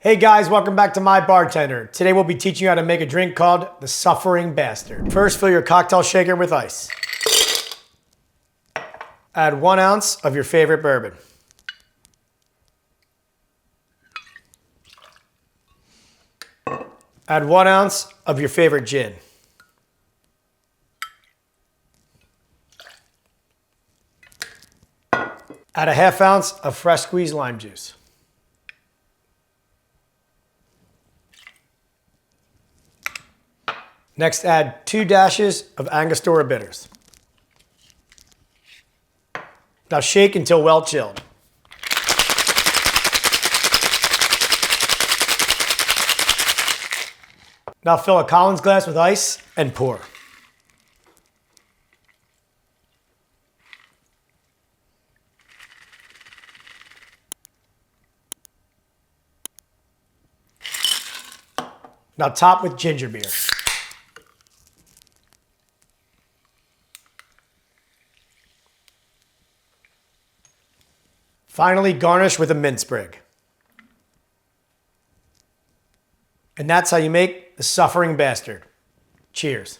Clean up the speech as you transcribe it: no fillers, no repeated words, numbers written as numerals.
Hey guys, welcome back to Mybartender. Today we'll be teaching you how to make a drink called the Suffering Bastard. First, fill your cocktail shaker with ice. Add 1 ounce of your favorite bourbon. Add 1 ounce of your favorite gin. Add a ½ ounce of fresh squeezed lime juice. Next, add 2 dashes of Angostura Bitters. Now shake until well chilled. Now fill a Collins glass with ice and pour. Now top with ginger beer. Finally, garnish with a mint sprig. And that's how you make the Suffering Bastard. Cheers.